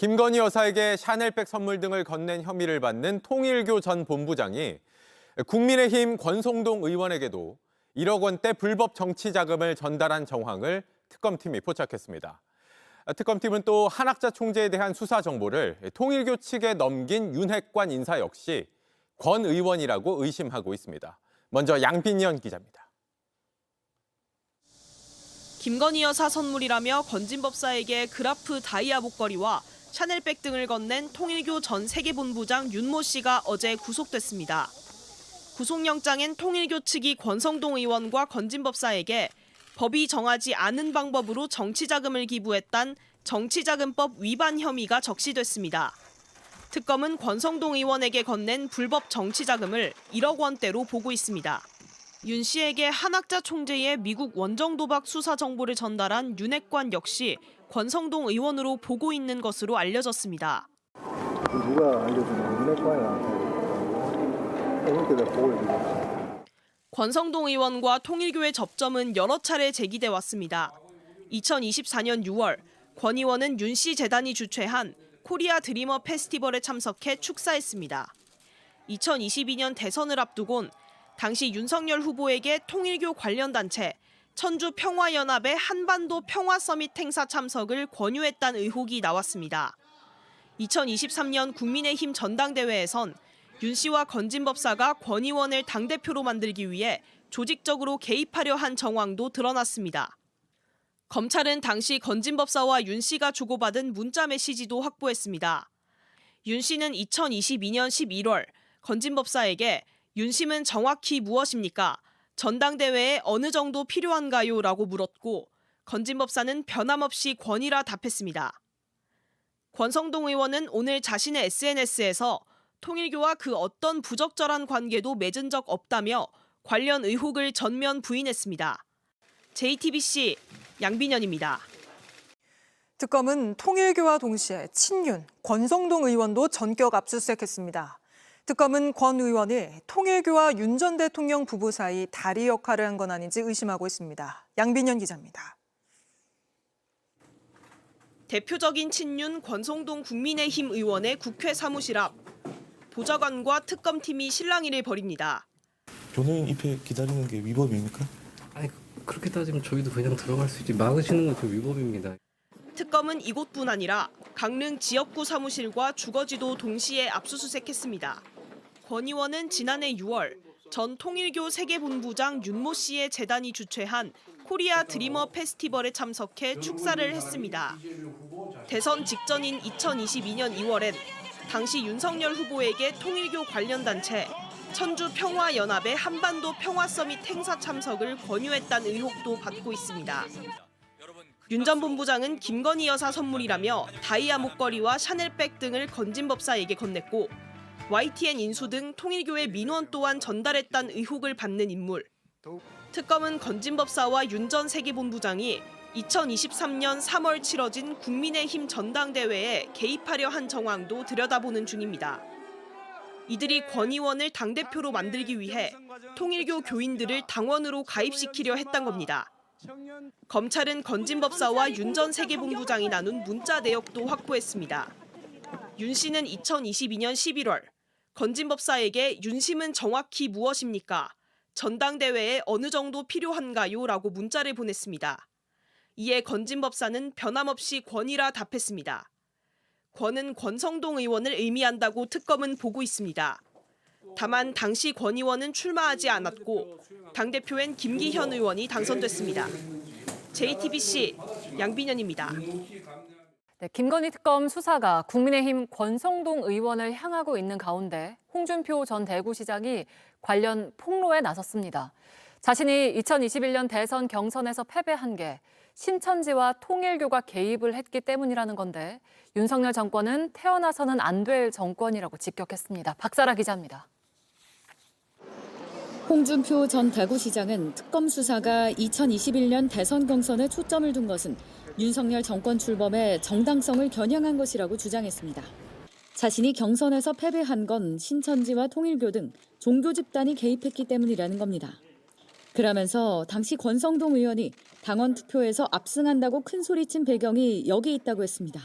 김건희 여사에게 샤넬백 선물 등을 건넨 혐의를 받는 통일교 전 본부장이 국민의힘 권성동 의원에게도 1억 원대 불법 정치 자금을 전달한 정황을 특검팀이 포착했습니다. 특검팀은 또 한학자 총재에 대한 수사 정보를 통일교 측에 넘긴 윤핵관 인사 역시 권 의원이라고 의심하고 있습니다. 먼저 양빈현 기자입니다. 김건희 여사 선물이라며 건진법사에게 그라프 다이아 목걸이와 샤넬백 등을 건넨 통일교 전 세계본부장 윤모 씨가 어제 구속됐습니다. 구속영장엔 통일교 측이 권성동 의원과 건진법사에게 법이 정하지 않은 방법으로 정치자금을 기부했단 정치자금법 위반 혐의가 적시됐습니다. 특검은 권성동 의원에게 건넨 불법 정치자금을 1억 원대로 보고 있습니다. 윤 씨에게 한학자 총재의 미국 원정 도박 수사 정보를 전달한 윤핵관 역시 권성동 의원으로 보고 있는 것으로 알려졌습니다. 누가 알려주는 윤핵관이야. 어떻게 내가 보고 있는 권성동 의원과 통일교의 접점은 여러 차례 제기돼 왔습니다. 2024년 6월 권 의원은 윤 씨 재단이 주최한 코리아 드리머 페스티벌에 참석해 축사했습니다. 2022년 대선을 앞두곤 당시 윤석열 후보에게 통일교 관련 단체 천주평화연합의 한반도 평화서밋 행사 참석을 권유했다는 의혹이 나왔습니다. 2023년 국민의힘 전당대회에선 윤 씨와 건진법사가 권 의원을 당대표로 만들기 위해 조직적으로 개입하려 한 정황도 드러났습니다. 검찰은 당시 건진법사와 윤 씨가 주고받은 문자 메시지도 확보했습니다. 윤 씨는 2022년 11월 건진법사에게 윤심은 정확히 무엇입니까? 전당대회에 어느 정도 필요한가요? 라고 물었고 건진법사는 변함없이 권이라 답했습니다. 권성동 의원은 오늘 자신의 SNS에서 통일교와 그 어떤 부적절한 관계도 맺은 적 없다며 관련 의혹을 전면 부인했습니다. JTBC 양빈현입니다. 특검은 통일교와 동시에 친윤, 권성동 의원도 전격 압수수색했습니다. 특검은 권 의원이 통일교와 윤 전 대통령 부부 사이 다리 역할을 한 건 아닌지 의심하고 있습니다. 양빈현 기자입니다. 대표적인 친윤 권성동 국민의힘 의원의 국회 사무실 앞. 보좌관과 특검팀이 실랑이를 벌입니다. 변호인 입회 기다리는 게 위법입니까? 아니 그렇게 따지면 저희도 그냥 들어갈 수 있지. 막으시는 것도 위법입니다. 특검은 이곳뿐 아니라 강릉 지역구 사무실과 주거지도 동시에 압수수색했습니다. 권 의원은 지난해 6월 전 통일교 세계본부장 윤모 씨의 재단이 주최한 코리아 드리머 페스티벌에 참석해 축사를 했습니다. 대선 직전인 2022년 2월엔 당시 윤석열 후보에게 통일교 관련 단체 천주평화연합의 한반도 평화서밋 행사 참석을 권유했다는 의혹도 받고 있습니다. 윤 전 본부장은 김건희 여사 선물이라며 다이아 목걸이와 샤넬백 등을 건진법사에게 건넸고 YTN 인수 등 통일교의 민원 또한 전달했다는 의혹을 받는 인물. 특검은 건진법사와 윤 전 세계본부장이 2023년 3월 치러진 국민의힘 전당대회에 개입하려 한 정황도 들여다보는 중입니다. 이들이 권 의원을 당대표로 만들기 위해 통일교 교인들을 당원으로 가입시키려 했던 겁니다. 검찰은 건진법사와 윤 전 세계본부장이 나눈 문자 내역도 확보했습니다. 윤 씨는 2022년 11월 건진법사에게 윤심은 정확히 무엇입니까? 전당대회에 어느 정도 필요한가요? 라고 문자를 보냈습니다. 이에 건진법사는 변함없이 권이라 답했습니다. 권은 권성동 의원을 의미한다고 특검은 보고 있습니다. 다만 당시 권 의원은 출마하지 않았고 당대표엔 김기현 의원이 당선됐습니다. JTBC 양빈현입니다. 네, 김건희 특검 수사가 국민의힘 권성동 의원을 향하고 있는 가운데 홍준표 전 대구시장이 관련 폭로에 나섰습니다. 자신이 2021년 대선 경선에서 패배한 게 신천지와 통일교가 개입을 했기 때문이라는 건데 윤석열 정권은 태어나서는 안 될 정권이라고 직격했습니다. 박사라 기자입니다. 홍준표 전 대구시장은 특검 수사가 2021년 대선 경선에 초점을 둔 것은 윤석열 정권 출범의 정당성을 겨냥한 것이라고 주장했습니다. 자신이 경선에서 패배한 건 신천지와 통일교 등 종교 집단이 개입했기 때문이라는 겁니다. 그러면서 당시 권성동 의원이 당원 투표에서 압승한다고 큰소리친 배경이 여기 있다고 했습니다.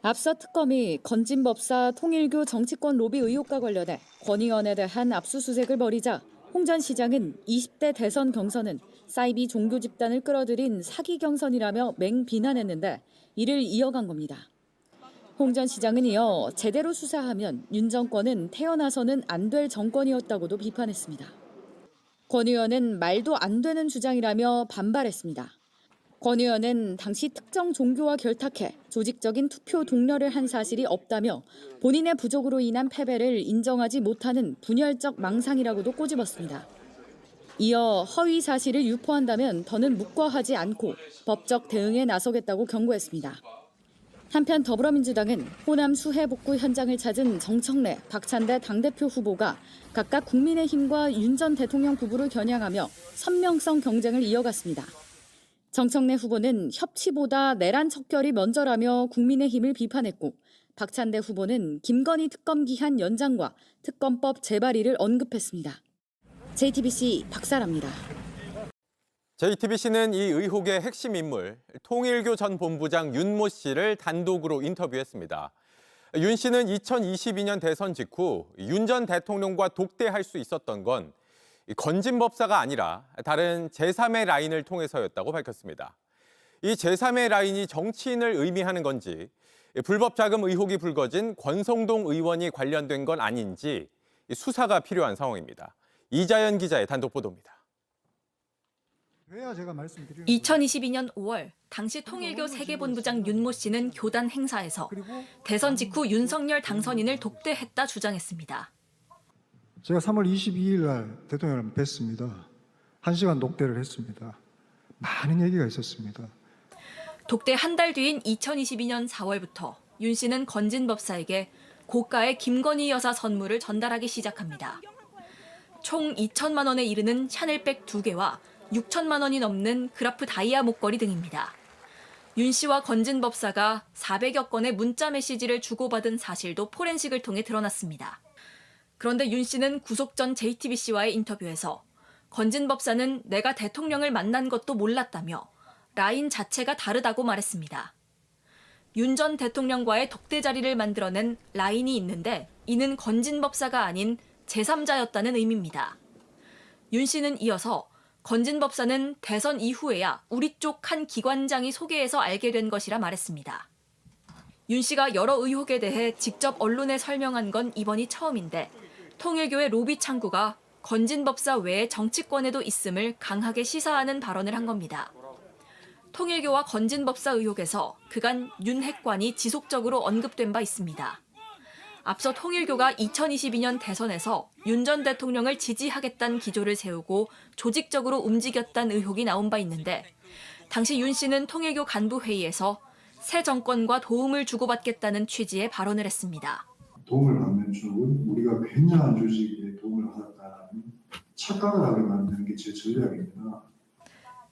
앞서 특검이 건진법사 통일교 정치권 로비 의혹과 관련해 권 의원에 대한 압수수색을 벌이자 홍 전 시장은 20대 대선 경선은 사이비 종교 집단을 끌어들인 사기 경선이라며 맹비난했는데 이를 이어간 겁니다. 홍 전 시장은 이어 제대로 수사하면 윤 정권은 태어나서는 안 될 정권이었다고도 비판했습니다. 권 의원은 말도 안 되는 주장이라며 반발했습니다. 권 의원은 당시 특정 종교와 결탁해 조직적인 투표 독려를 한 사실이 없다며 본인의 부족으로 인한 패배를 인정하지 못하는 분열적 망상이라고도 꼬집었습니다. 이어 허위 사실을 유포한다면 더는 묵과하지 않고 법적 대응에 나서겠다고 경고했습니다. 한편 더불어민주당은 호남 수해 복구 현장을 찾은 정청래, 박찬대 당대표 후보가 각각 국민의힘과 윤 전 대통령 부부를 겨냥하며 선명성 경쟁을 이어갔습니다. 정청래 후보는 협치보다 내란 척결이 먼저라며 국민의힘을 비판했고 박찬대 후보는 김건희 특검 기한 연장과 특검법 재발의를 언급했습니다. JTBC 박사라입니다. JTBC는 이 의혹의 핵심 인물 통일교 전 본부장 윤모 씨를 단독으로 인터뷰했습니다. 윤 씨는 2022년 대선 직후 윤 전 대통령과 독대할 수 있었던 건 건진법사가 아니라 다른 제3의 라인을 통해서였다고 밝혔습니다. 이 제3의 라인이 정치인을 의미하는 건지 불법 자금 의혹이 불거진 권성동 의원이 관련된 건 아닌지 수사가 필요한 상황입니다. 이자연 기자의 단독 보도입니다. 2022년 5월 당시 통일교 세계본부장 윤모 씨는 교단 행사에서 대선 직후 윤석열 당선인을 독대했다 주장했습니다. 제가 3월 22일 날 대통령을 뵀습니다. 1시간 독대를 했습니다. 많은 얘기가 있었습니다. 독대 한 달 뒤인 2022년 4월부터 윤 씨는 건진법사에게 고가의 김건희 여사 선물을 전달하기 시작합니다. 총 2천만 원에 이르는 샤넬백 2개와 6천만 원이 넘는 그라프 다이아 목걸이 등입니다. 윤 씨와 건진법사가 400여 건의 문자 메시지를 주고받은 사실도 포렌식을 통해 드러났습니다. 그런데 윤 씨는 구속 전 JTBC와의 인터뷰에서 건진법사는 내가 대통령을 만난 것도 몰랐다며 라인 자체가 다르다고 말했습니다. 윤 전 대통령과의 독대 자리를 만들어낸 라인이 있는데 이는 건진법사가 아닌 제3자였다는 의미입니다. 윤 씨는 이어서 건진법사는 대선 이후에야 우리 쪽 한 기관장이 소개해서 알게 된 것이라 말했습니다. 윤 씨가 여러 의혹에 대해 직접 언론에 설명한 건 이번이 처음인데 통일교의 로비 창구가 건진법사 외에 정치권에도 있음을 강하게 시사하는 발언을 한 겁니다. 통일교와 건진법사 의혹에서 그간 윤 핵관이 지속적으로 언급된 바 있습니다. 앞서 통일교가 2022년 대선에서 윤 전 대통령을 지지하겠다는 기조를 세우고 조직적으로 움직였다는 의혹이 나온 바 있는데 당시 윤 씨는 통일교 간부 회의에서 새 정권과 도움을 주고받겠다는 취지의 발언을 했습니다. 도움을 받는 쪽은 우리가 굉장한 조직에 도움을 받았다는 착각을 하게 만드는 게 제 전략입니다.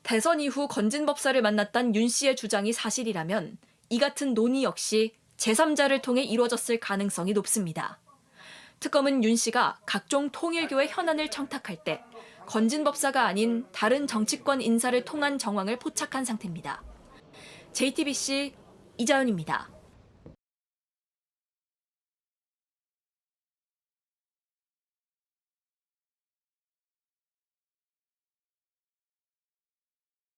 대선 이후 건진법사를 만났다는 윤 씨의 주장이 사실이라면 이 같은 논의 역시 제3자를 통해 이루어졌을 가능성이 높습니다. 특검은 윤 씨가 각종 통일교의 현안을 청탁할 때 건진법사가 아닌 다른 정치권 인사를 통한 정황을 포착한 상태입니다. JTBC 이자연입니다.